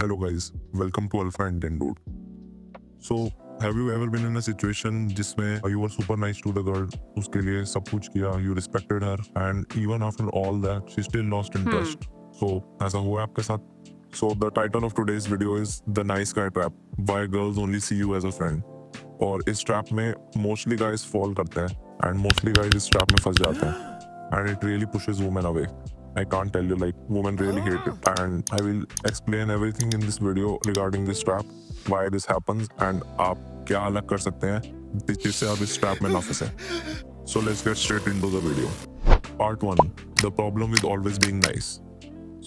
Hello guys, welcome to Alpha Intent Dude. So, have you ever been in a situation जिसमें you were super nice to the girl, उसके लिए सब कुछ किया, you respected her, and even after all that, she still lost interest. So, ऐसा हुआ है आपके साथ? So, the title of today's video is The Nice Guy Trap: Why Girls Only See You as a Friend. और इस trap में mostly guys fall करते हैं, and mostly guys इस trap में फंस जाते हैं, and it really pushes women away. I can't tell you, like, women really hate it, and I will explain everything in this video regarding this trap, why this happens, and आप क्या अलग कर सकते हैं जिससे आप इस trap में ना फंसे. So let's get straight into the video. Part 1: The problem with always being nice.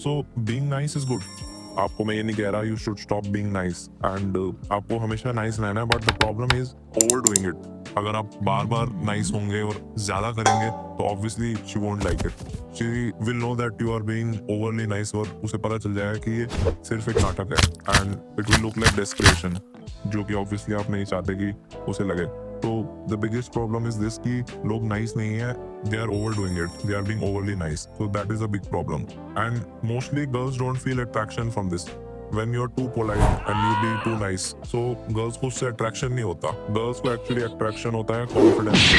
So being nice is good. आपको मैं ये नहीं कह रहा you should stop being nice, and आपको हमेशा nice रहना है, but the problem is overdoing it. अगर आप बार बार नाइस होंगे और ज्यादा करेंगे तो obviously she won't like it. She will know that you are being overly nice, और उसे पता चल जाएगा कि ये सिर्फ एक नाटक है, and it will look like desperation, जो कि ऑब्वियसली आप नहीं चाहते कि उसे लगे. तो the biggest problem is this कि लोग नाइस नहीं है, they are overdoing it, they are being overly nice. So that is a big problem, and mostly girls don't feel attraction from this. When you're too polite and you be too nice, so girls को उससे attraction नहीं होता. Girls को actually attraction होता है confidence से,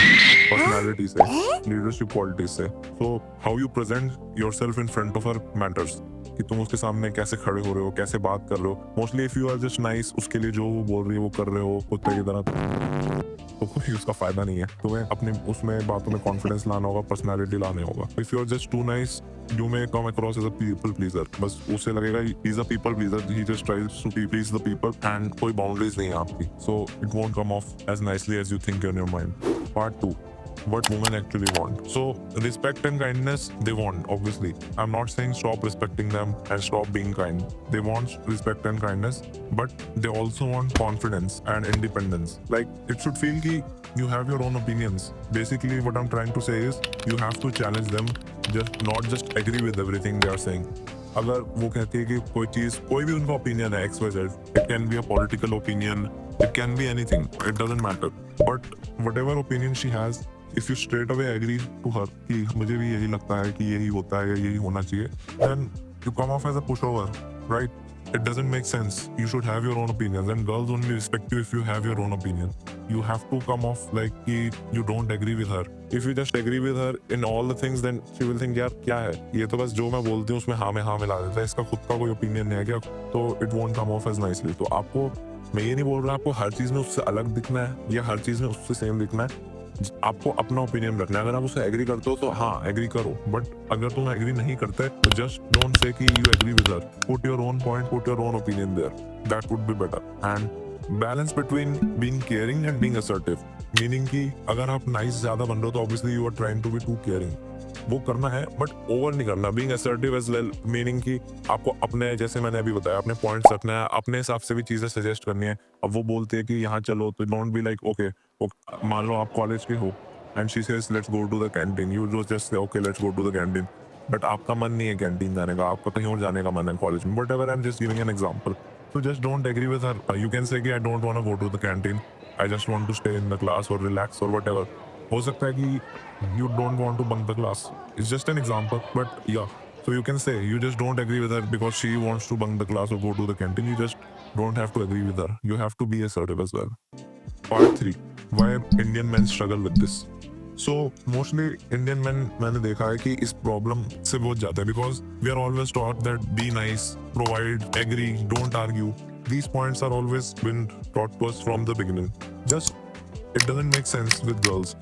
personality से, leadership qualities से. So how you present yourself in front of her matters. कि तुम उसके सामने कैसे खड़े हो रहे हो, कैसे बात कर रहे हो. Mostly if you are just nice, उसके लिए जो वो बोल रही है वो कर रहे हो कुत्ते की तरह, तो कोई उसका फायदा नहीं है. तुम्हें अपने उसमें बातों में कॉन्फिडेंस लाना होगा, पर्सनालिटी लाने होगा. If you are just too nice, you may come across as a people pleaser. बस उसे लगेगा he's a people pleaser, he just tries to please the people, and कोई boundaries नहीं है आपकी. So it won't come off as nicely as you think in your mind. Part 2: What women actually want. So respect and kindness they want, obviously. I'm not saying stop respecting them and stop being kind. They want respect and kindness, but they also want confidence and independence. Like, it should feel कि you have your own opinions. Basically what I'm trying to say is you have to challenge them, not just agree with everything they are saying. अगर वो कहती है कि कोई चीज, कोई भी उनका ओपिनियन है XYZ, it can be a political opinion, it can be anything, it doesn't matter, but whatever opinion she has, if you straight away agree to her कि मुझे भी यही लगता है कि यही होता है, यही होना चाहिए, then you come off as a pushover, right? It doesn't make sense. You should have your own opinions, and girls only respect you if you have your own opinion. You have to come off like कि you don't agree with her. If you just agree with her in all the things, then she will think यार क्या है ये, तो बस जो मैं बोलती हूँ उसमें हाँ में हाँ मिला देता है, इसका खुद का कोई ओपिनियन नहीं है क्या, तो it won't come off as nicely. तो आपको, मैं ये नहीं बोल रहा आपको हर चीज में उससे अलग दिखना है या हर चीज में उससे सेम दिखना है. आपको अपना ओपिनियन रखना है. अगर आप उसे एग्री करते हो तो हाँ एग्री करो, बट अगर तुम एग्री नहीं करते तो जस्ट डोंट से कि you agree with her. Put your own point, put your own opinion there. That would be better. And balance between being caring and being assertive. Meaning कि अगर आप nice ज्यादा बन रहे हो तो obviously you are trying to be too caring. वो करना है बट ओवर नहीं करना. Being assertive as well, meaning कि आपको अपने, जैसे मैंने अभी बताया, अपने पॉइंट्स रखना है, अपने हिसाब से भी चीजें सजेस्ट करनी है. अब वो बोलते हैं कि यहाँ चलो, तो डोंट बी लाइक ओके, मान लो आप कॉलेज के हो and she says let's go to the canteen, you just say okay let's go to the canteen, but आपका मन नहीं है कैंटीन जाने का, आपको कहीं और जाने का मन है कॉलेज में, whatever. I'm just giving an example. So just don't agree with her. You can say कि I don't want to go to the canteen, I just want to stay in the class or relax or whatever. हो सकता है कि you don't want to bunk the class. It's just an example, but yeah. So you can say you just don't agree with her because she wants to bunk the class or go to the canteen. You just don't have to agree with her. You have to be assertive as well. Part 3: Why Indian men struggle with this. So mostly Indian men, मैंने देखा है कि इस problem से बहुत जाता है, because we are always taught that be nice, provide, agree, don't argue. These points are always been taught to us from the beginning. Just it doesn't make sense with girls.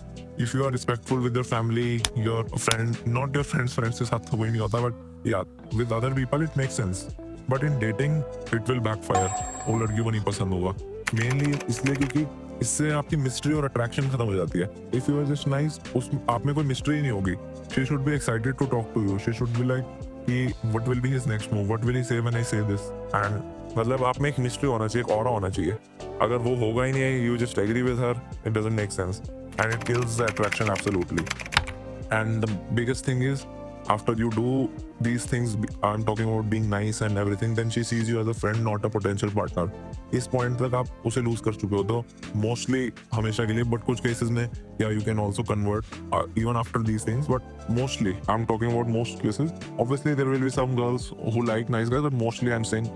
If you are respectful with your family, your friend, not your friends के साथ तो कोई नहीं होता, but yeah, with other people it makes sense. But in dating it will backfire. वो लड़की को नहीं पसंद होगा, मेनली इसलिए क्योंकि इससे आपकी मिस्ट्री और अट्रैक्शन खत्म हो जाती है. If you are just nice, उस आप में कोई मिस्ट्री नहीं होगी. She should be excited to talk to you. She should be like कि what will be his next move, what will he say when आई से दिस. एंड मतलब आप में एक मिस्ट्री होना चाहिए, एक ऑरा होना चाहिए. अगर वो होगा ही नहीं है, you just agree with her, it doesn't make sense and it kills the attraction absolutely. And the biggest thing is, after you do these things, I'm talking about being nice and everything, then she sees you as a friend, not a potential partner. इस point तक आप उसे loose कर चुके हो तो mostly हमेशा के लिए, बट कुछ केसेस में या you can also convert even after these things, but mostly I am talking about most cases. Obviously there will be some girls who like nice guys, but mostly I am saying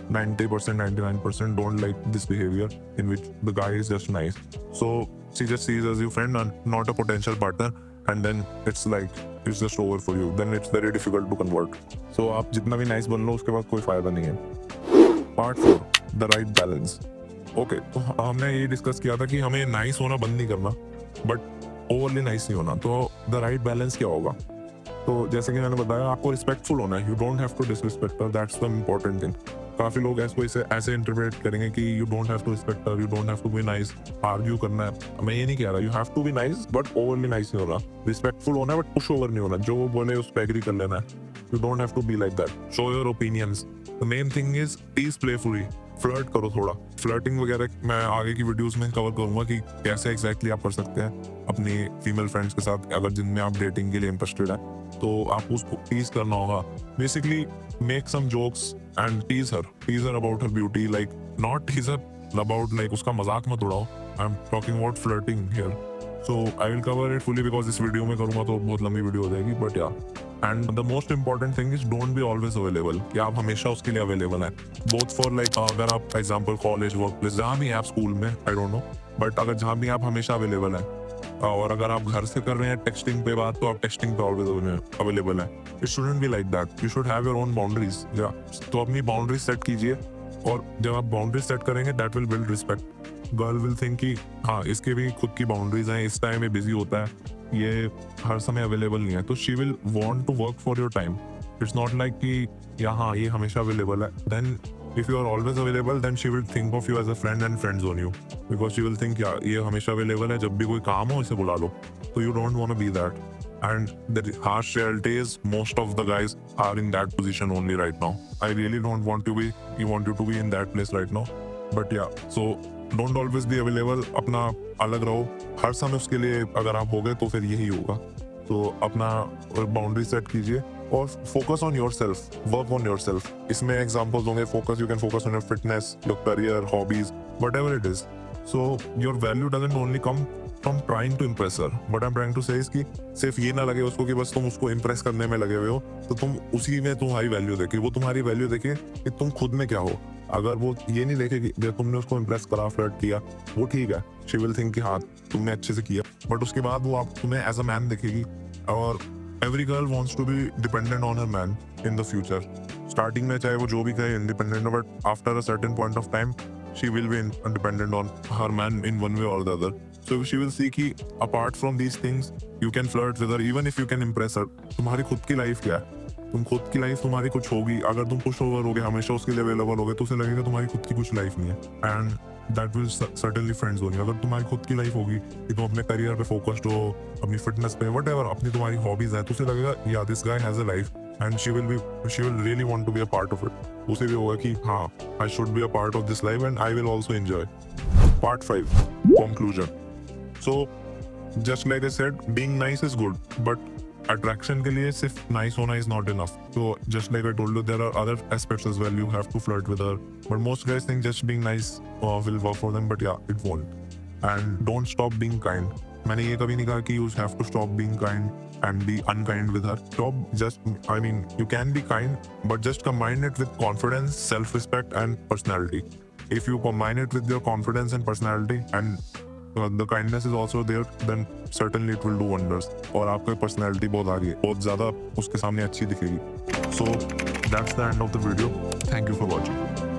90%, 99% don't like this behavior in which the guy is just nice. So she just sees as your friend and not a potential partner, and then it's like it's just over for you. Then it's very difficult to convert. So आप जितना भी nice बन लो उसके बाद कोई फायदा नहीं है. Part 4, the right balance. Okay, तो हमने ये डिस्कस किया था कि हमें नाइस होना बंद नहीं करना, बट ओवरली नाइस नहीं होना. तो द राइट बैलेंस क्या होगा? तो जैसे कि मैंने बताया, आपको रिस्पेक्टफुल होना है. You don't have to disrespect her, that's the important thing. काफी लोग इसे ऐसे इंटरप्रेट करेंगे कि you don't have to respect her, you don't have to be nice, argue करना है. मैं ये नहीं कह रहा, you have to be nice but overly nice नहीं होना. रिस्पेक्टफुल होना है बट पुश ओवर नहीं होना. जो वो बोले उस पर एग्री कर लेना है. You don't have to be like that. Show your opinions. The main thing is tease playfully. Flirt करो थोड़ा. फ्लर्टिंग वगैरह मैं आगे की वीडियोस में कवर करूंगा कि कैसे एग्जैक्टली आप कर सकते हैं अपनी फीमेल फ्रेंड्स के साथ, अगर जिनमें आप डेटिंग के लिए इंटरेस्टेड है तो आप उसको टीज करना होगा. Basically make some jokes and tease her about her beauty. Like not tease her about like उसका मजाक मत उड़ाओ. I am talking about flirting here. So I will cover it fully because इस वीडियो में करूंगा तो बहुत लंबी वीडियो हो जाएगी. बट या, and the most important thing is don't be always available. कि आप हमेशा उसके लिए अवेलेबल हैं. बोथ फॉर लाइक अगर आप एग्जांपल कॉलेज, वर्क प्लेस, जहाँ भी आप स्कूल में, आई डोंट नो, बट अगर जहाँ भी आप हमेशा अवेलेबल हैं, और अगर आप घर से कर रहे हैं टेक्सटिंग पे बात, तो आप टेक्सटिंग पे ऑलवेज अवेलेबल हैं. It shouldn't be like that. You should have your own boundaries. तो अपनी बाउंड्रीज सेट कीजिए, और जब आप बाउंड्रीज सेट करेंगे that will build respect. Girl will think कि हाँ, इसके भी खुद की बाउंड्रीज हैं, इस टाइम में बिजी होता है, ये हर समय अवेलेबल नहीं है. तो she will want to work for your time. It's not like कि यहाँ ये हमेशा अवेलेबल है. Then if you are always available, then she will think of you as a friend and friends on you, because she will think ये हमेशा available है, जब भी कोई काम हो इसे बुला लो. तो you don't want to be that. And the harsh reality is most of the guys are in that position only right now. I really don't want you to be in that place right now. But yeah, so don't always be available. अपना अलग रहो हर समय उसके लिए. अगर आप हो गए तो फिर यही होगा. तो अपना बाउंड्री सेट कीजिए और focus on your self, work on your self. इसमें एग्जाम्पल्स होंगे. Focus, you can focus on your fitness, your career, hobbies, whatever it is. So your value doesn't only come from trying to impress her. What I'm trying to say is कि सिर्फ ये ना लगे उसको कि बस तुम उसको इम्प्रेस करने में लगे हुए हो, तो तुम उसी में तुम्हारी वैल्यू देखे, वो तुम्हारी वैल्यू देखे कि तुम खुद में क्या हो. अगर वो ये नहीं देखे कि जब तुमने उसको इम्प्रेस करा, फ्लर्ट किया, वो ठीक है, शी विल थिंक कि हाँ तुमने अच्छे से किया, बट उसके बाद वो आप तुम्हें एज अ मैन देखेगी. और every girl wants to be dependent on her man in the future. Starting में चाहे वो जो भी कहे इंडिपेंडेंट हो, but after a certain point of time she will be dependent on her man in one way or the other. So she will see कि apart from these things you can flirt with her, even if you can impress her. तुम्हारी खुद की life क्या है? तुम खुद की life तुम्हारी कुछ होगी. अगर तुम पुश ओवर होगे, हमेशा उसके लिए अवेलेबल होगे, तो उसे लगेगा तुम्हारी खुद की कुछ लाइफ नहीं है. And that will certainly friends होंगे. अगर तुम्हारी खुद की लाइफ होगी कि तुम अपने करियर पे फोकस्ड हो, अपनी फिटनेस पे, व्हाटएवर अपनी तुम्हारी हॉबीज है, तो उसे लगेगा या this guy has a life and she will really want to be a part of it. उसे भी होगा कि हाँ, I should be a part of this life and I will also enjoy. Part 5, conclusion. So just like I said, being nice is good, but attraction के लिए सिर्फ nice होना is not enough. So just like I told you, there are other aspects as well. You have to flirt with her, but most guys think just being nice will work for them, but yeah, it won't. And don't stop being kind. मैंने ये कभी नहीं कहा कि you have to stop being kind and be unkind with her. Stop you can be kind, but just combine it with confidence, self-respect and personality. If you combine it with your confidence and personality and the kindness is also there, then certainly it will do wonders. और आपका personality बहुत आगे, बहुत ज़्यादा उसके सामने अच्छी दिखेगी. So that's the end of the video. Thank you for watching.